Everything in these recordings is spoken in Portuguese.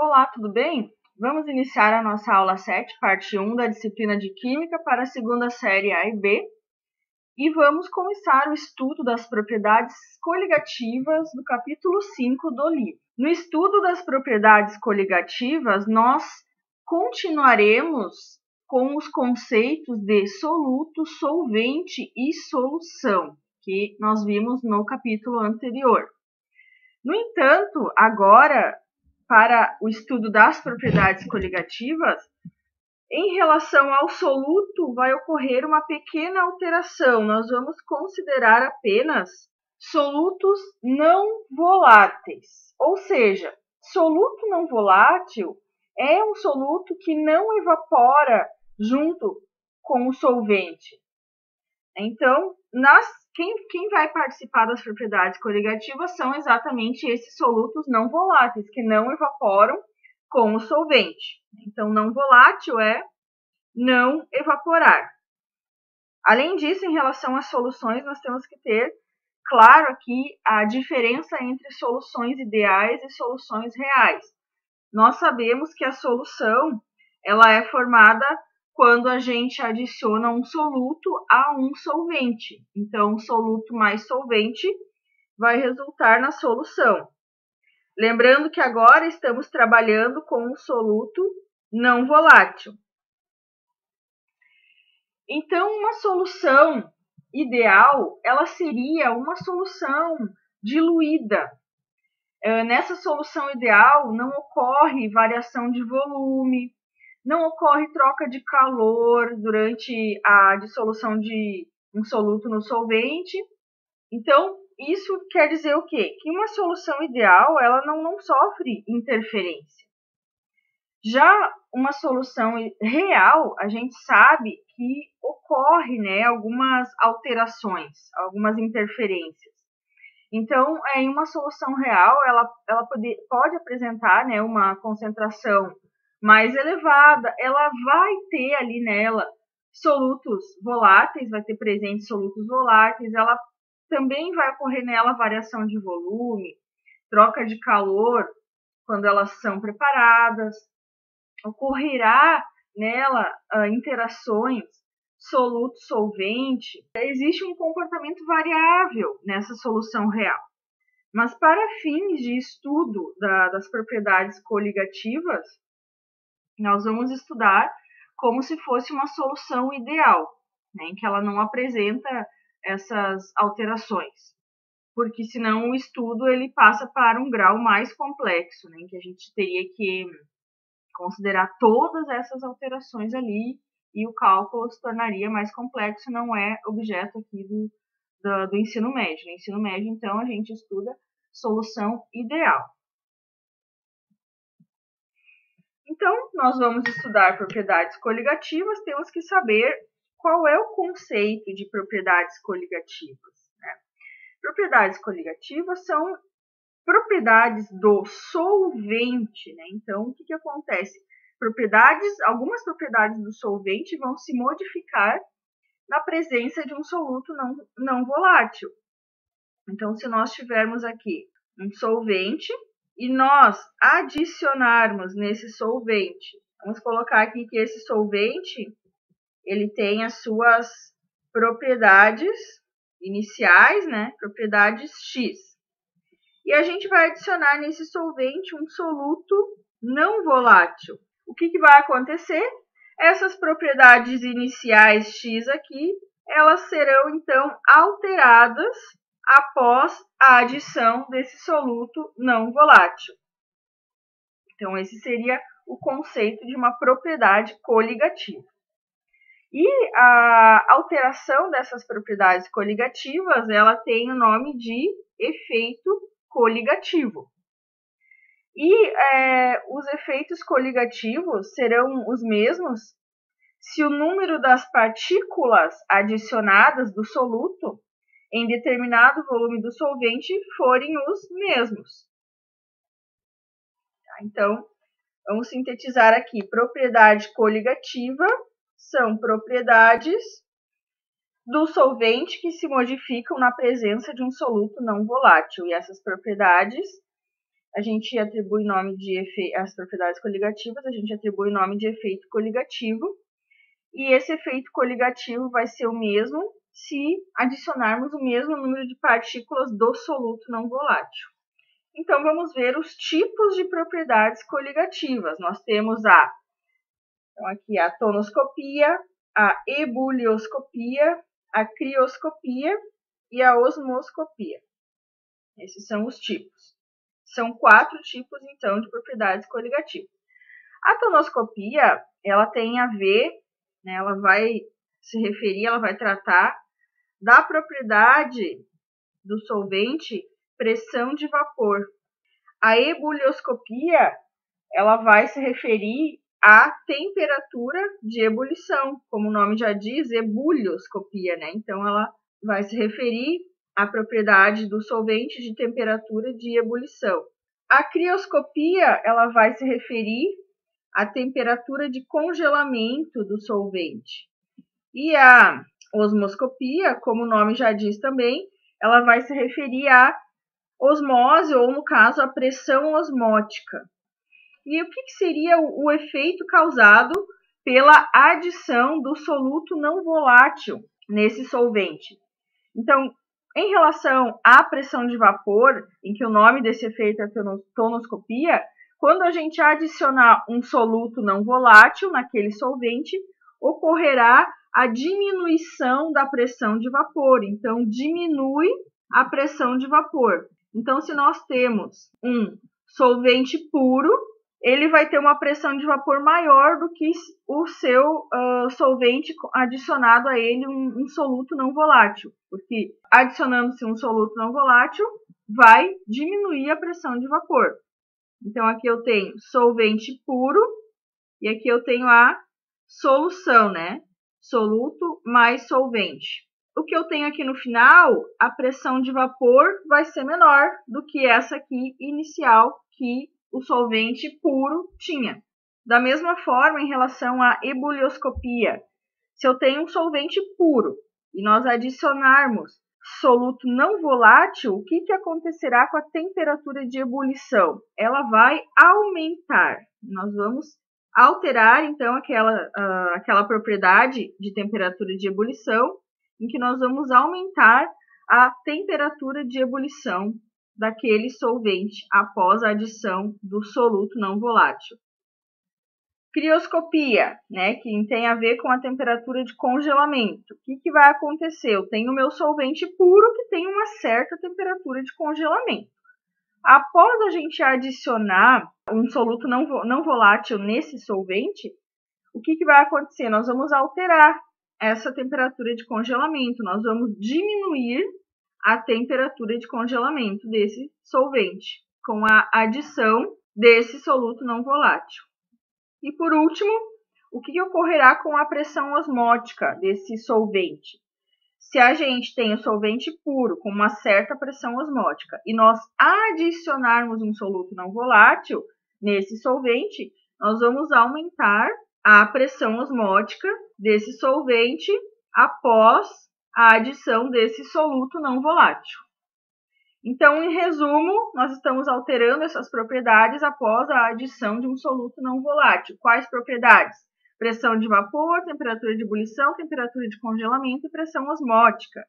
Olá, tudo bem? Vamos iniciar a nossa aula 7, parte 1 da disciplina de Química para a segunda série A e B. E vamos começar o estudo das propriedades coligativas do capítulo 5 do livro. No estudo das propriedades coligativas, nós continuaremos com os conceitos de soluto, solvente e solução, que nós vimos no capítulo anterior. No entanto, agora, para o estudo das propriedades coligativas, em relação ao soluto, vai ocorrer uma pequena alteração. Nós vamos considerar apenas solutos não voláteis. Ou seja, soluto não volátil é um soluto que não evapora junto com o solvente. Então, quem vai participar das propriedades coligativas são exatamente esses solutos não voláteis, que não evaporam com o solvente. Então, não volátil é não evaporar. Além disso, em relação às soluções, nós temos que ter claro aqui a diferença entre soluções ideais e soluções reais. Nós sabemos que a solução ela é formada quando a gente adiciona um soluto a um solvente. Então, soluto mais solvente vai resultar na solução. Lembrando que agora estamos trabalhando com um soluto não volátil. Então, uma solução ideal, ela seria uma solução diluída. Nessa solução ideal, não ocorre variação de volume, não ocorre troca de calor durante a dissolução de um soluto no solvente. Então, isso quer dizer o quê? Que uma solução ideal, ela não sofre interferência. Já uma solução real, a gente sabe que ocorre, algumas alterações, algumas interferências. Então, em uma solução real, ela pode apresentar uma concentração mais elevada, ela vai ter ali nela solutos voláteis, vai ter presente solutos voláteis, ela também vai ocorrer nela variação de volume, troca de calor quando elas são preparadas, ocorrerá nela interações soluto-solvente. Existe um comportamento variável nessa solução real. Mas para fins de estudo das propriedades coligativas, nós vamos estudar como se fosse uma solução ideal, em que ela não apresenta essas alterações. Porque senão o estudo ele passa para um grau mais complexo, em que a gente teria que considerar todas essas alterações ali e o cálculo se tornaria mais complexo, não é objeto aqui do ensino médio. No ensino médio, então, a gente estuda solução ideal. Então, nós vamos estudar propriedades coligativas, temos que saber qual é o conceito de propriedades coligativas. Propriedades coligativas são propriedades do solvente, Então, o que acontece? Algumas propriedades do solvente vão se modificar na presença de um soluto não volátil. Então, se nós tivermos aqui um solvente e nós adicionarmos nesse solvente, vamos colocar aqui que esse solvente ele tem as suas propriedades iniciais, propriedades X. E a gente vai adicionar nesse solvente um soluto não volátil. O que vai acontecer? Essas propriedades iniciais X aqui, elas serão então alteradas após a adição desse soluto não volátil. Então, esse seria o conceito de uma propriedade coligativa. E a alteração dessas propriedades coligativas, ela tem o nome de efeito coligativo. E os efeitos coligativos serão os mesmos se o número das partículas adicionadas do soluto em determinado volume do solvente forem os mesmos. Então, vamos sintetizar aqui. Propriedade coligativa são propriedades do solvente que se modificam na presença de um soluto não volátil. E essas propriedades a gente atribui nome de as propriedades coligativas, a gente atribui nome de efeito coligativo, e esse efeito coligativo vai ser o mesmo se adicionarmos o mesmo número de partículas do soluto não volátil. Então, vamos ver os tipos de propriedades coligativas. Nós temos então aqui a tonoscopia, a ebulioscopia, a crioscopia e a osmoscopia. Esses são os tipos. São 4 tipos, então, de propriedades coligativas. A tonoscopia, ela tem a ver, né, ela vai se referir, ela vai tratar da propriedade do solvente pressão de vapor. A ebulioscopia, ela vai se referir à temperatura de ebulição, como o nome já diz, ebulioscopia, né? Então, ela vai se referir à propriedade do solvente de temperatura de ebulição. A crioscopia, ela vai se referir à temperatura de congelamento do solvente. E a osmoscopia, como o nome já diz também, ela vai se referir à osmose, ou no caso, a pressão osmótica. E o que seria o efeito causado pela adição do soluto não volátil nesse solvente? Então, em relação à pressão de vapor, em que o nome desse efeito é tonoscopia, quando a gente adicionar um soluto não volátil naquele solvente, ocorrerá a diminuição da pressão de vapor. Então, diminui a pressão de vapor. Então, se nós temos um solvente puro, ele vai ter uma pressão de vapor maior do que o seu solvente adicionado a ele um soluto não volátil, porque adicionando-se um soluto não volátil, vai diminuir a pressão de vapor. Então, aqui eu tenho solvente puro e aqui eu tenho a solução, né? Soluto mais solvente. O que eu tenho aqui no final, a pressão de vapor vai ser menor do que essa aqui inicial que o solvente puro tinha. Da mesma forma, em relação à ebulioscopia, se eu tenho um solvente puro e nós adicionarmos soluto não volátil, o que acontecerá com a temperatura de ebulição? Ela vai aumentar. Nós vamos alterar, então, aquela propriedade de temperatura de ebulição, em que nós vamos aumentar a temperatura de ebulição daquele solvente após a adição do soluto não volátil. Crioscopia, né, que tem a ver com a temperatura de congelamento. O que vai acontecer? Eu tenho o meu solvente puro que tem uma certa temperatura de congelamento. Após a gente adicionar um soluto não volátil nesse solvente, o que vai acontecer? Nós vamos alterar essa temperatura de congelamento, nós vamos diminuir a temperatura de congelamento desse solvente com a adição desse soluto não volátil. E por último, o que ocorrerá com a pressão osmótica desse solvente? Se a gente tem o solvente puro com uma certa pressão osmótica e nós adicionarmos um soluto não volátil nesse solvente, nós vamos aumentar a pressão osmótica desse solvente após a adição desse soluto não volátil. Então, em resumo, nós estamos alterando essas propriedades após a adição de um soluto não volátil. Quais propriedades? Pressão de vapor, temperatura de ebulição, temperatura de congelamento e pressão osmótica.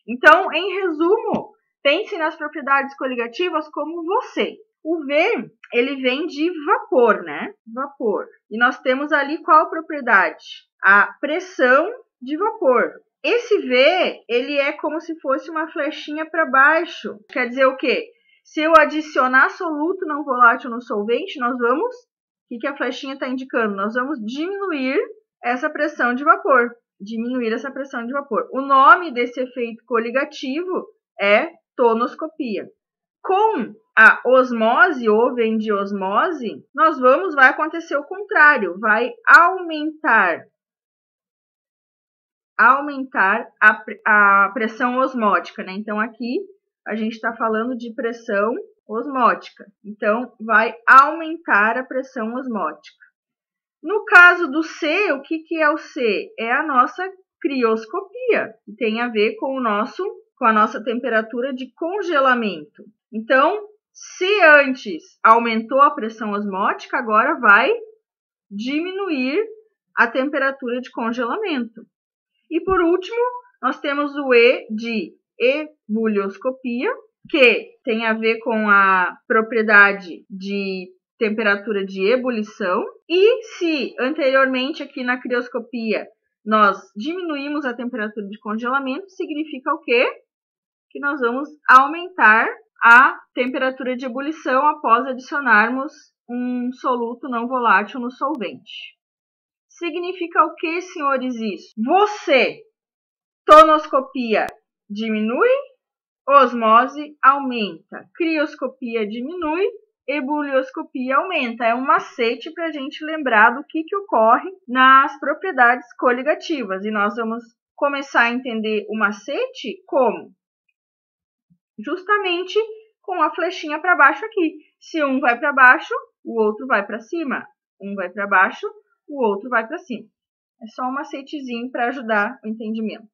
Então, em resumo, pense nas propriedades coligativas como você. O V, ele vem de vapor, né? Vapor. E nós temos ali qual propriedade? A pressão de vapor. Esse V, ele é como se fosse uma flechinha para baixo. Quer dizer o quê? Se eu adicionar soluto não volátil no solvente, nós vamos... O que a flechinha está indicando? Nós vamos diminuir essa pressão de vapor. Diminuir essa pressão de vapor. O nome desse efeito coligativo é tonoscopia. Com a osmose, ou vem de osmose, vai acontecer o contrário. Vai aumentar a pressão osmótica, né? Então, aqui a gente está falando de pressão osmótica. Então, vai aumentar a pressão osmótica. No caso do C, o que é o C? É a nossa crioscopia, que tem a ver com a nossa temperatura de congelamento. Então, Se antes aumentou a pressão osmótica, agora vai diminuir a temperatura de congelamento. E por último, nós temos o E de ebulioscopia, que tem a ver com a propriedade de temperatura de ebulição. E se anteriormente aqui na crioscopia nós diminuímos a temperatura de congelamento, significa o quê? Que nós vamos aumentar a temperatura de ebulição após adicionarmos um soluto não volátil no solvente. Significa o que, senhores, isso? Você, tonoscopia, diminui, osmose aumenta, crioscopia diminui, ebulioscopia aumenta. É um macete para a gente lembrar do que ocorre nas propriedades coligativas. E nós vamos começar a entender o macete como? Justamente com a flechinha para baixo aqui. Se um vai para baixo, o outro vai para cima. Um vai para baixo, o outro vai para cima. É só um macetezinho para ajudar o entendimento.